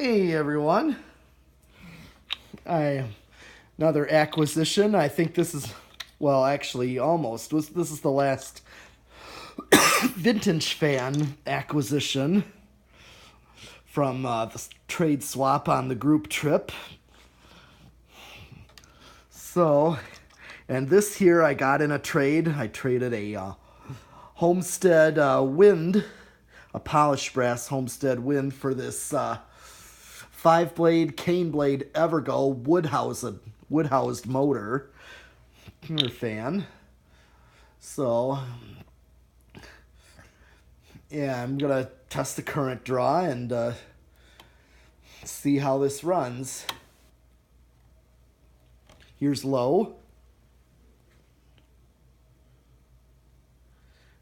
Hey everyone. Another acquisition. I think this is, well, actually almost. This is the last vintage fan acquisition from the trade swap on the group trip. So, and this here I got in a trade. I traded a Homestead Wind, a polished brass Homestead Wind for this 5-blade cane blade Evergo wood-housed motor or fan. So yeah, I'm gonna test the current draw and see how this runs. Here's low.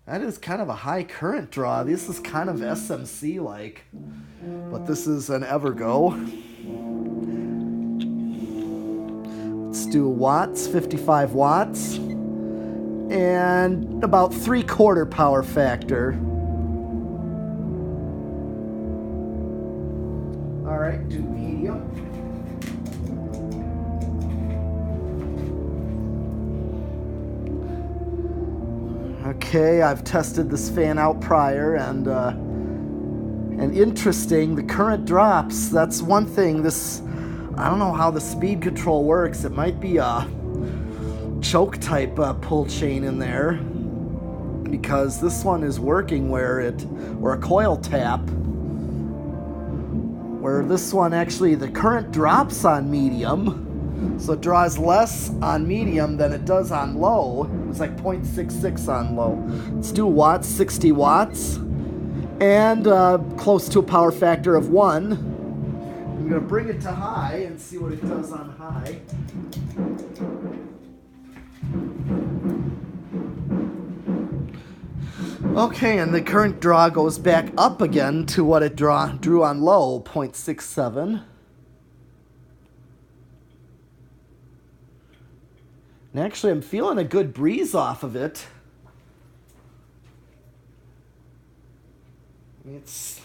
That is kind of a high current draw. This is kind of SMC like, but this is an Evergo. Let's do watts, 55 watts, and about 3/4 power factor. All right, do medium. Okay, I've tested this fan out prior, and interesting, the current drops. That's one thing. I don't know how the speed control works. It might be a choke type pull chain in there, because this one is working or a coil tap, where this one actually the current drops on medium. So it draws less on medium than it does on low. It was like 0.66 on low. Let's do watts, 60 watts, and close to a power factor of 1. I'm going to bring it to high and see what it does on high. Okay, and the current draw goes back up again to what it drew on low, 0.67. And actually, I'm feeling a good breeze off of it. It's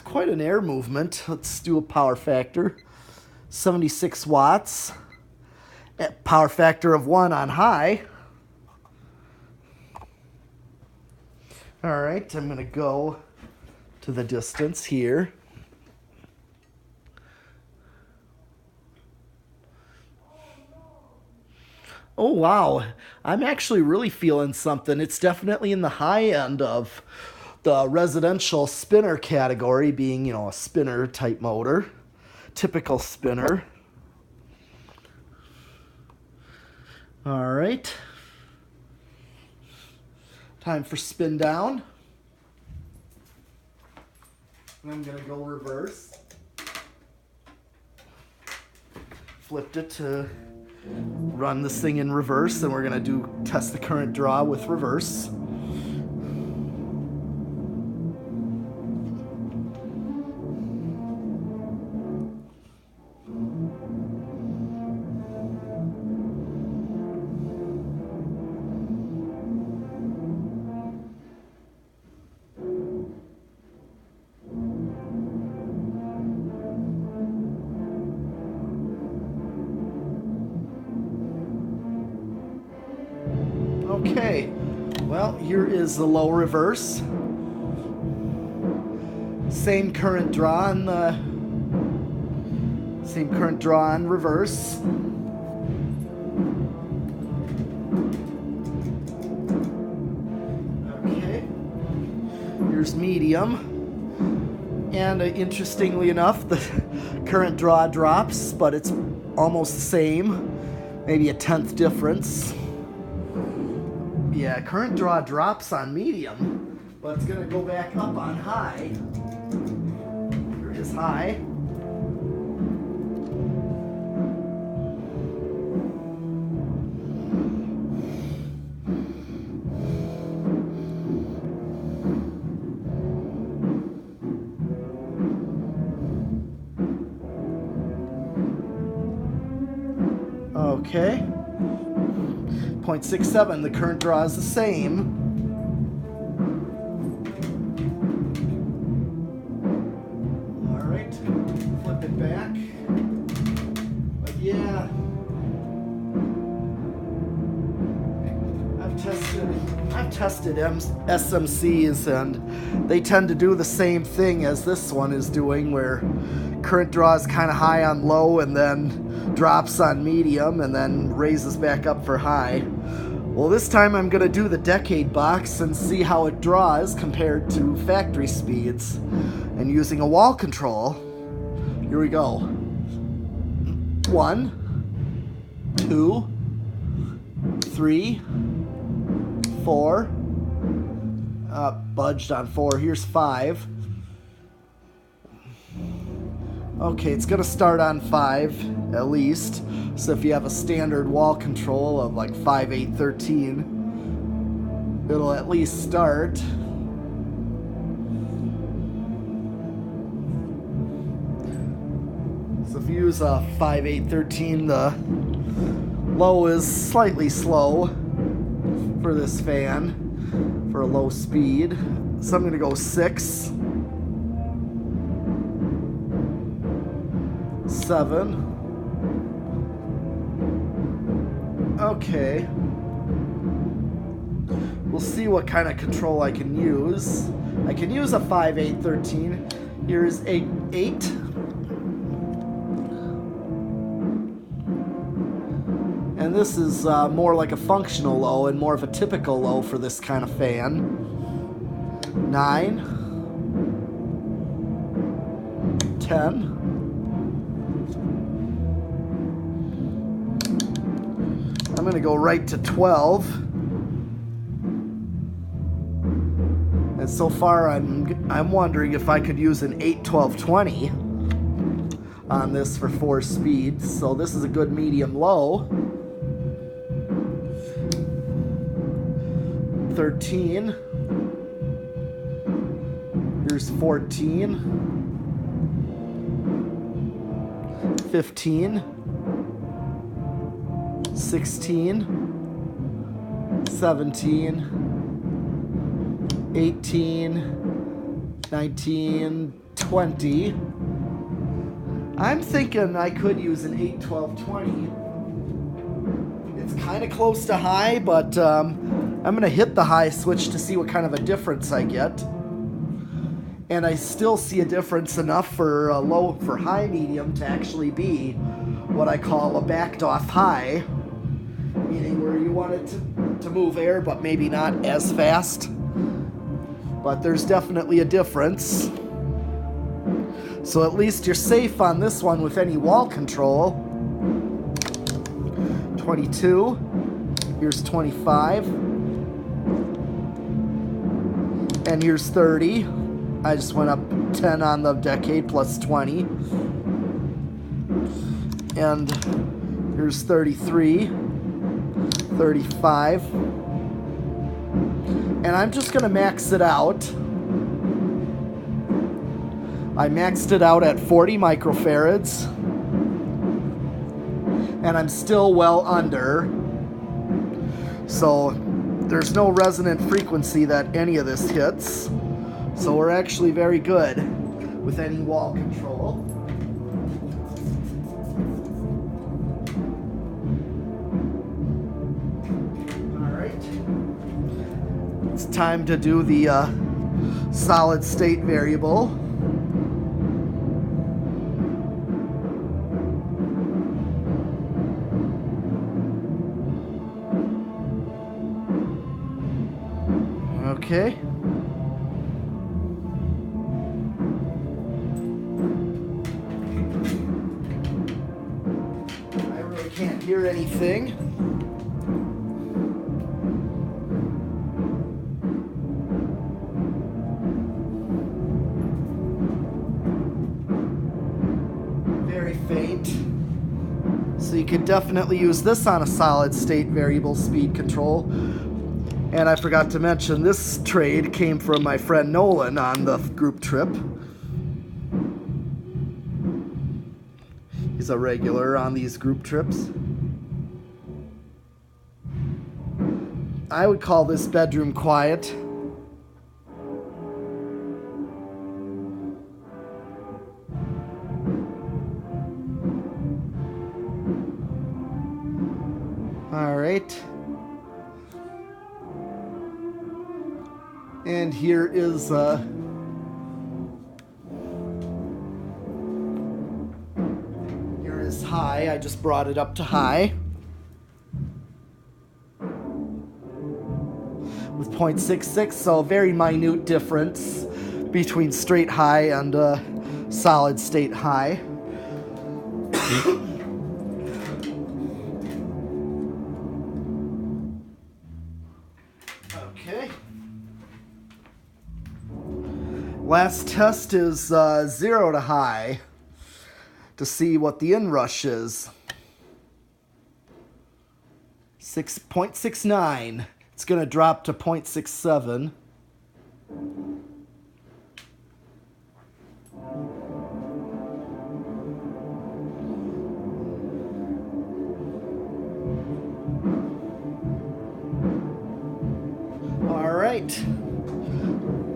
quite an air movement. Let's do a power factor. 76 watts. At power factor of 1 on high. All right, I'm going to go to the distance here. Oh, wow. I'm actually really feeling something. It's definitely in the high end of the residential spinner category, being, a spinner type motor. Typical spinner. All right. Time for spin down. And I'm going to go reverse. Flipped it to run this thing in reverse, and we're going to test the current draw with reverse. Okay, well, here is the low reverse. Same current draw on reverse. Okay, here's medium. And interestingly enough, the current draw drops, but it's almost the same, maybe a 1/10 difference. Yeah, current draw drops on medium, but it's going to go back up on high. Here is high. Okay. 0.67, the current draw is the same. All right. flip it back. But yeah, I've tested SMCs, and they tend to do the same thing as this one is doing, where current draw is kind of high on low and then drops on medium and then raises back up for high. Well, this time I'm going to do the decade box and see how it draws compared to factory speeds. And using a wall control, here we go. 1, 2, 3, 4. Budged on 4. Here's 5. Okay, it's going to start on 5 at least. So if you have a standard wall control of like 5, 8, 13, it'll at least start. So if you use a 5, 8, 13, the low is slightly slow for this fan for a low speed. So I'm going to go 6, 7. Okay. We'll see what kind of control I can use. I can use a 5, 8, 13. Here's 8, 8. And this is more like a functional low and more of a typical low for this kind of fan. 9. 10. I'm going to go right to 12. And so far I'm wondering if I could use an 8, 12, 20 on this for 4 speeds. So this is a good medium low. 13. Here's 14. 15. 16, 17, 18, 19, 20. I'm thinking I could use an 8, 12, 20. It's kind of close to high, but I'm going to hit the high switch to see what kind of a difference I get. And I still see a difference enough for low, for high medium to actually be what I call a backed off high. Meaning where you want it to move air, but maybe not as fast. But there's definitely a difference. So at least you're safe on this one with any wall control. 22. Here's 25. And here's 30. I just went up 10 on the decade plus 20. And here's 33. 35, and I'm just going to max it out. I maxed it out at 40 microfarads, and I'm still well under. So there's no resonant frequency that any of this hits. So we're actually very good with any wall control. It's time to do the solid state variable. Okay. I really can't hear anything. Faint. So you could definitely use this on a solid state variable speed control. And I forgot to mention, this trade came from my friend Nolan on the group trip. He's a regular on these group trips. I would call this bedroom quiet. right. And here is high. I just brought it up to high with 0.66, so a very minute difference between straight high and solid state high. Okay. Last test is 0 to high to see what the inrush is. 6.69. It's going to drop to 0.67. All right.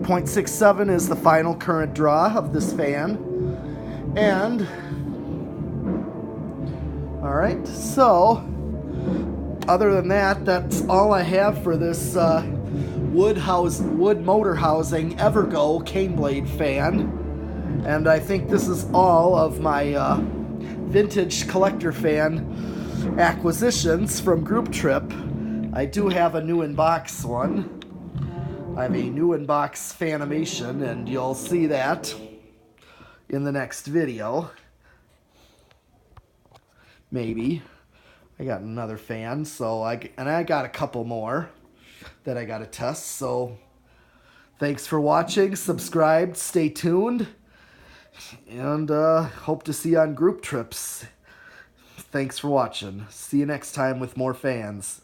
0.67 is the final current draw of this fan. And all right, so other than that, that's all I have for this wood motor housing Evergo cane blade fan. And I think this is all of my vintage collector fan acquisitions from Group Trip. I do have a new in-box one. I have a new in-box Fanimation, and you'll see that in the next video. Maybe. I got another fan, so I got a couple more that I got to test. So thanks for watching. Subscribe, stay tuned, and hope to see you on Group Trips. Thanks for watching. See you next time with more fans.